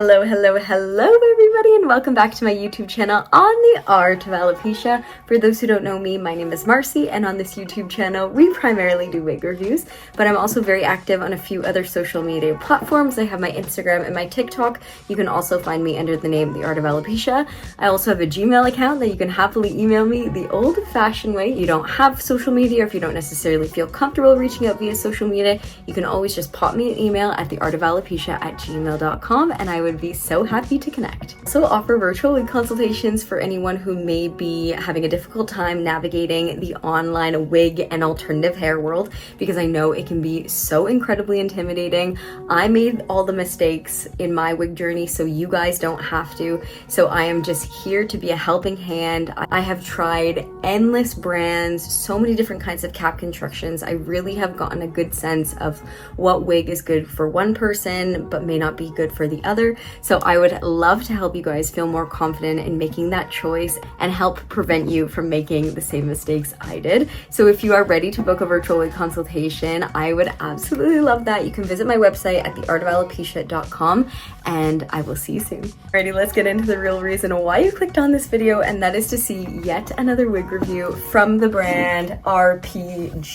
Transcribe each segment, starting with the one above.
Hello, everybody, and welcome back to my YouTube channel on the art of alopecia. For those who don't know me, my name is Marcy, and on this YouTube channel, we primarily do wig reviews, but I'm also very active on a few other social media platforms. I have my Instagram and my TikTok. You can also find me under the name The Art of Alopecia. I also have a Gmail account that you can happily email me the old-fashioned way. You don't have social media, or if you don't necessarily feel comfortable reaching out via social media, you can always just pop me an email at theartofalopecia@gmail.com, and I would be so happy to connect. I also offer virtual wig consultations for anyone who may be having a difficult time navigating the online wig and alternative hair world, because I know it can be so incredibly intimidating. I made all the mistakes in my wig journey, so you guys don't have to. So I am just here to be a helping hand. I have tried endless brands, so many different kinds of cap constructions. I really have gotten a good sense of what wig is good for one person but may not be good for the other. So I would love to help you guys feel more confident in making that choice and help prevent you from making the same mistakes I did. So if you are ready to book a virtual wig consultation, I would absolutely love that. You can visit my website at theartofalopecia.com, and I will see you soon. Alrighty, let's get into the real reason why you clicked on this video, and that is to see yet another wig review from the brand Rpgshow.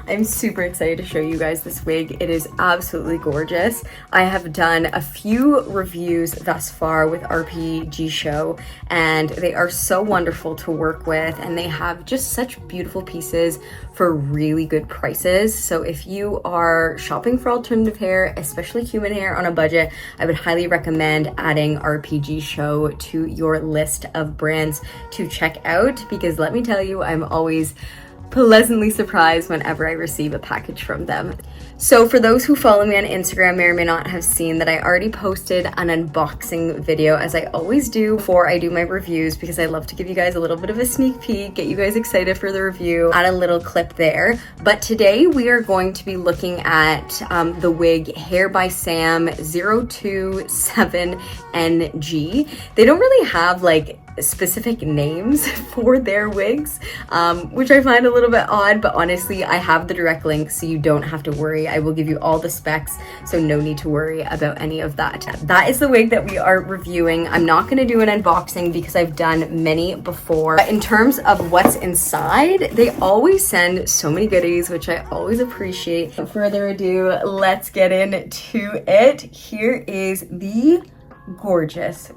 I'm super excited to show you guys this wig. It is absolutely gorgeous. I have done a few reviews thus far with Rpgshow, and they are so wonderful to work with, and they have just such beautiful pieces for really good prices. So if you are shopping for alternative hair, especially human hair on a budget, I would highly recommend adding Rpgshow to your list of brands to check out, because let me tell you, I'm always pleasantly surprised whenever I receive a package from them. So for those who follow me on Instagram may or may not have seen that I already posted an unboxing video, as I always do before I do my reviews, because I love to give you guys a little bit of a sneak peek, get you guys excited for the review, add a little clip there. But today we are going to be looking at the wig Hair by Sam 027NG. They don't really have like specific names for their wigs, which I find a little bit odd, but honestly, I have the direct link, so you don't have to worry. I will give you all the specs, so no need to worry about any of that. That is the wig that we are reviewing. I'm not going to do an unboxing because I've done many before. But in terms of what's inside, they always send so many goodies, which I always appreciate. Without further ado, let's get into it. Here is the gorgeous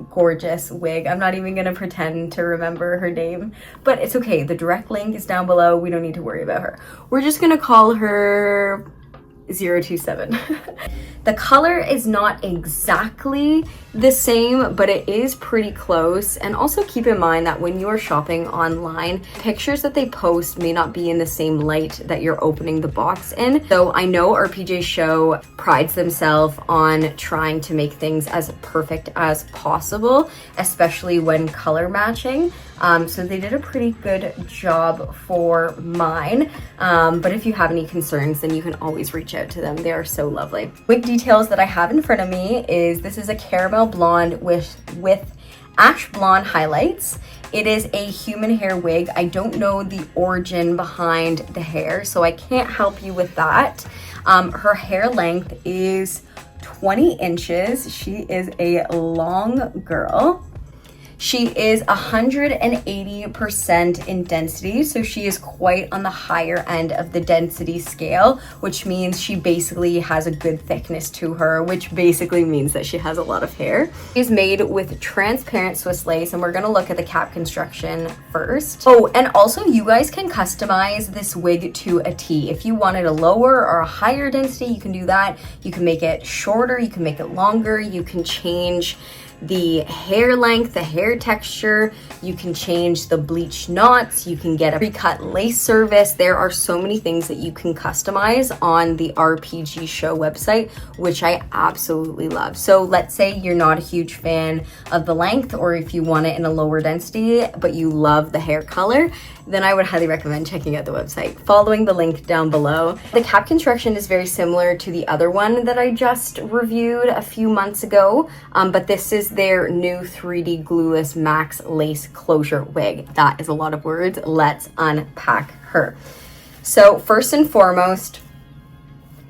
wig. I'm not even gonna pretend to remember her name, but it's okay. The direct link is down below. We don't need to worry about her. We're just gonna call her 027. The color is not exactly the same, but it is pretty close. And also keep in mind that when you are shopping online, pictures that they post may not be in the same light that you're opening the box in. So I know Rpgshow prides themselves on trying to make things as perfect as possible, especially when color matching. So they did a pretty good job for mine. But if you have any concerns, then you can always reach out to them. They are so lovely. Wig details that I have in front of me is this is a caramel blonde with ash blonde highlights. It is a human hair wig. I don't know the origin behind the hair, so I can't help you with that. Her hair length is 20 inches. She is a long girl. She is 180% in density, so she is quite on the higher end of the density scale, which means she basically has a good thickness to her, which basically means that she has a lot of hair. She's made with transparent Swiss lace, and we're gonna look at the cap construction first. Oh, and also you guys can customize this wig to a T. If you wanted a lower or a higher density, you can do that. You can make it shorter, you can make it longer, you can change the hair length, the hair texture, you can change the bleach knots, you can get a pre-cut lace service. There are so many things that you can customize on the Rpgshow website, which I absolutely love. So let's say you're not a huge fan of the length, or if you want it in a lower density, but you love the hair color, then I would highly recommend checking out the website, following the link down below. The cap construction is very similar to the other one that I just reviewed a few months ago, but this is their new 3D glueless max lace closure wig. That is a lot of words. Let's unpack her. So first and foremost,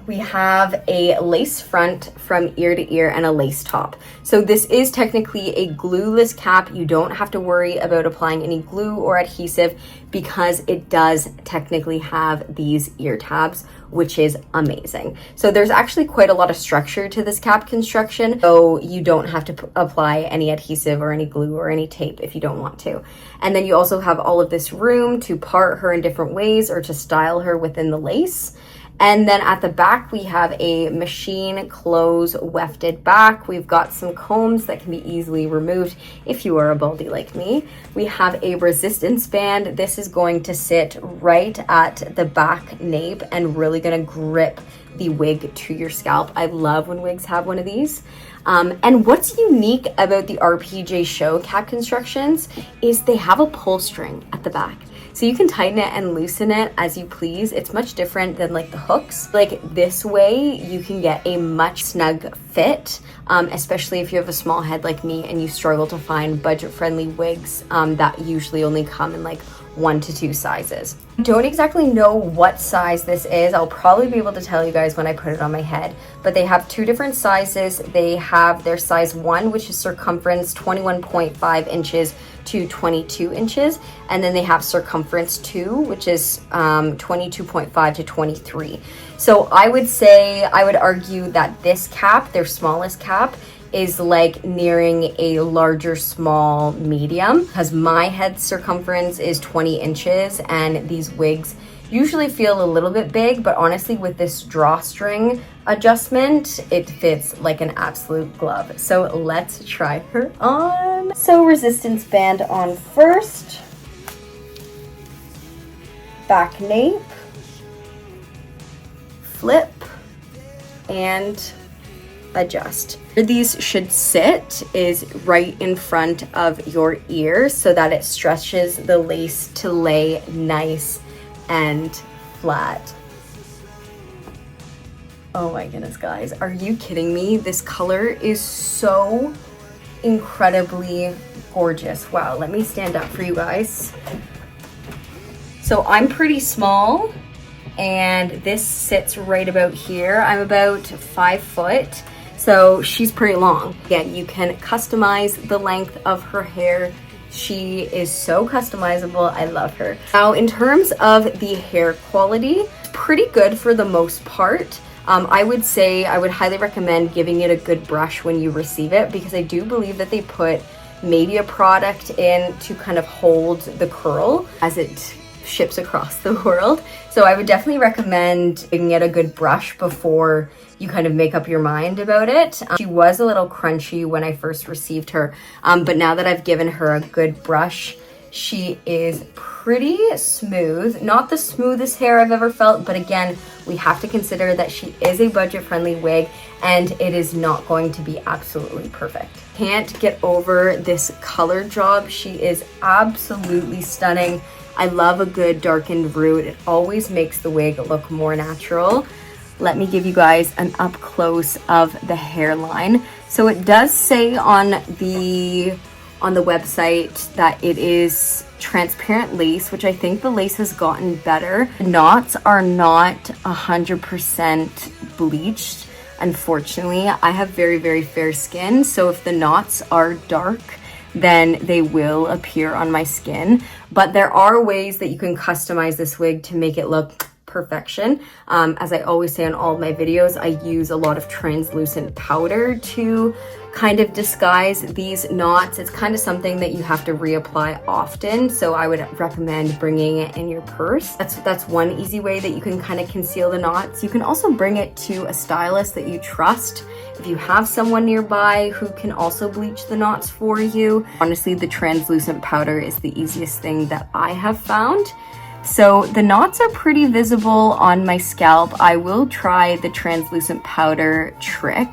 we have a lace front from ear to ear and a lace top. So this is technically a glueless cap. You don't have to worry about applying any glue or adhesive because it does technically have these ear tabs, which is amazing. So there's actually quite a lot of structure to this cap construction, so you don't have to apply any adhesive or any glue or any tape if you don't want to. And then you also have all of this room to part her in different ways or to style her within the lace. And then at the back, we have a machine close wefted back. We've got some combs that can be easily removed if you are a baldy like me. We have a resistance band. This is going to sit right at the back nape and really gonna grip the wig to your scalp. I love when wigs have one of these. And what's unique about the Rpgshow cap constructions is they have a pull string at the back. So you can tighten it and loosen it as you please. It's much different than like the hooks. Like this way, you can get a much snug fit, especially if you have a small head like me and you struggle to find budget-friendly wigs that usually only come in like 1 to 2 sizes. I don't exactly know what size this is. I'll probably be able to tell you guys when I put it on my head, but they have 2 different sizes. They have their size 1, which is circumference 21.5 inches to 22 inches, and then they have circumference 2, which is 22.5 to 23. So I would argue that this cap, their smallest cap, is like nearing a larger small medium, because my head circumference is 20 inches and these wigs usually feel a little bit big, but honestly with this drawstring adjustment, it fits like an absolute glove. So let's try her on. So resistance band on first, back nape, flip, and adjust. Where these should sit is right in front of your ear so that it stretches the lace to lay nice and flat. Oh my goodness, guys, are you kidding me? This color is so incredibly gorgeous. Wow, let me stand up for you guys. So I'm pretty small and this sits right about here. I'm about 5 foot. So she's pretty long. Again, you can customize the length of her hair. She is so customizable. I love her. Now, in terms of the hair quality, pretty good for the most part. I would say I would highly recommend giving it a good brush when you receive it, because I do believe that they put maybe a product in to kind of hold the curl as it ships across the world. So I would definitely recommend giving it a good brush before you kind of make up your mind about it. She was a little crunchy when I first received her, but now that I've given her a good brush, she is pretty smooth. Not the smoothest hair I've ever felt, but again, we have to consider that she is a budget-friendly wig and it is not going to be absolutely perfect. Can't get over this color job. She is absolutely stunning. I love a good darkened root. It always makes the wig look more natural. Let me give you guys an up close of the hairline. So it does say on the website that it is transparent lace, which I think the lace has gotten better. The knots are not 100% bleached. Unfortunately, I have very, very fair skin. So if the knots are dark, then they will appear on my skin. But there are ways that you can customize this wig to make it look perfection. As I always say on all of my videos, I use a lot of translucent powder to kind of disguise these knots. It's kind of something that you have to reapply often, so I would recommend bringing it in your purse. That's one easy way that you can kind of conceal the knots. You can also bring it to a stylist that you trust. If you have someone nearby who can also bleach the knots for you. Honestly, the translucent powder is the easiest thing that I have found. So the knots are pretty visible on my scalp. I will try the translucent powder trick.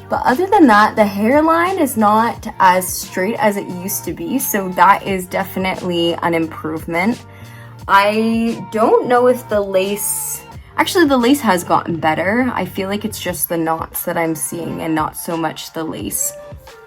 But other than that, the hairline is not as straight as it used to be. So that is definitely an improvement. I don't know if the lace Actually, the lace has gotten better. I feel like it's just the knots that I'm seeing and not so much the lace.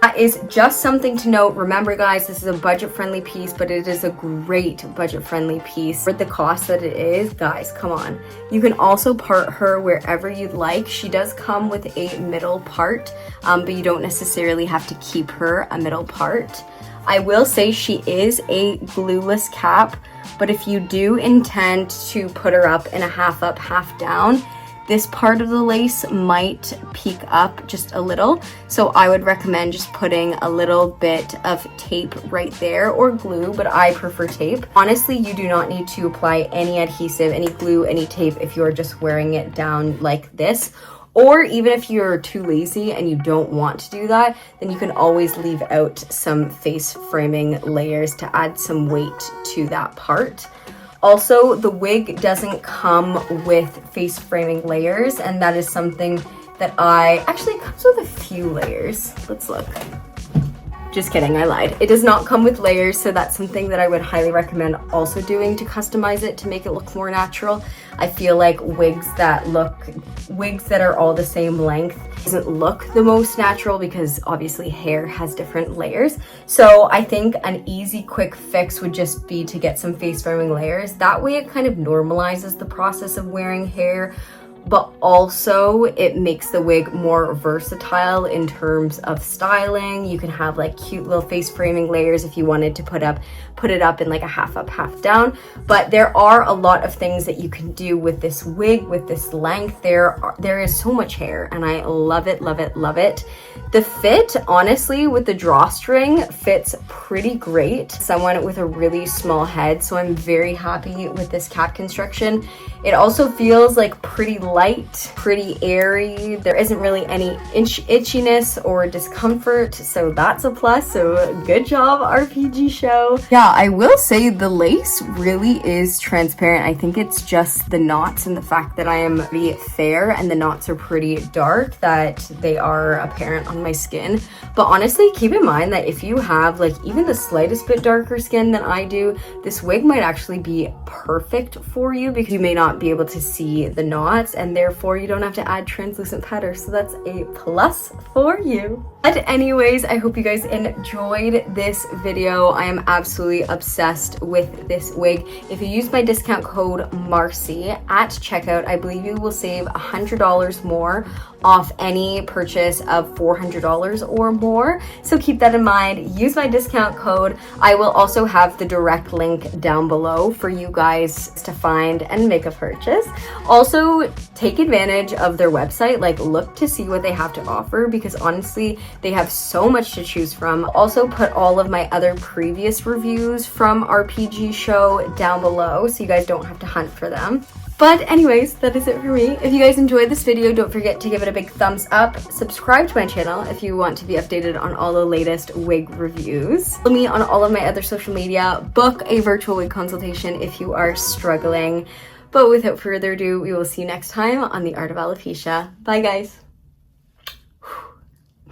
That is just something to note. Remember guys, this is a budget-friendly piece, but it is a great budget-friendly piece. For the cost that it is, guys, come on. You can also part her wherever you'd like. She does come with a middle part, but you don't necessarily have to keep her a middle part. I will say she is a glueless cap, but if you do intend to put her up in a half up, half down, this part of the lace might peek up just a little. So I would recommend just putting a little bit of tape right there, or glue, but I prefer tape. Honestly, you do not need to apply any adhesive, any glue, any tape if you're just wearing it down like this. Or even if you're too lazy and you don't want to do that, then you can always leave out some face framing layers to add some weight to that part. Also, the wig doesn't come with face framing layers, and that is something that actually it comes with a few layers. Let's look. Just kidding, I lied. It does not come with layers, so that's something that I would highly recommend also doing to customize it to make it look more natural. I feel like wigs that are all the same length doesn't look the most natural because obviously hair has different layers. So I think an easy quick fix would just be to get some face framing layers. That way it kind of normalizes the process of wearing hair, but also it makes the wig more versatile in terms of styling. You can have like cute little face framing layers if you wanted to put it up in like a half up, half down. But there are a lot of things that you can do with this wig, with this length. There is so much hair, and I love it, love it, love it. The fit, honestly, with the drawstring fits pretty great. Someone with a really small head, so I'm very happy with this cap construction. It also feels like pretty light, pretty airy. There isn't really any itchiness or discomfort, so that's a plus. So good job, Rpgshow. Yeah, I will say the lace really is transparent. I think it's just the knots and the fact that I am pretty fair and the knots are pretty dark that they are apparent on my skin. But honestly, keep in mind that if you have like even the slightest bit darker skin than I do, this wig might actually be perfect for you because you may not be able to see the knots, and therefore you don't have to add translucent powder. So that's a plus for you. But anyways, I hope you guys enjoyed this video. I am absolutely obsessed with this wig. If you use my discount code MARCY at checkout, I believe you will save $100 more off any purchase of $400 or more. So keep that in mind. Use my discount code. I will also have the direct link down below for you guys to find and make a purchase. Also, take advantage of their website. Like, look to see what they have to offer because honestly, they have so much to choose from. I'll also put all of my other previous reviews from Rpgshow down below so you guys don't have to hunt for them. But anyways, that is it for me. If you guys enjoyed this video, don't forget to give it a big thumbs up. Subscribe to my channel if you want to be updated on all the latest wig reviews. Follow me on all of my other social media. Book a virtual wig consultation if you are struggling. But without further ado, we will see you next time on The Art of Alopecia. Bye guys.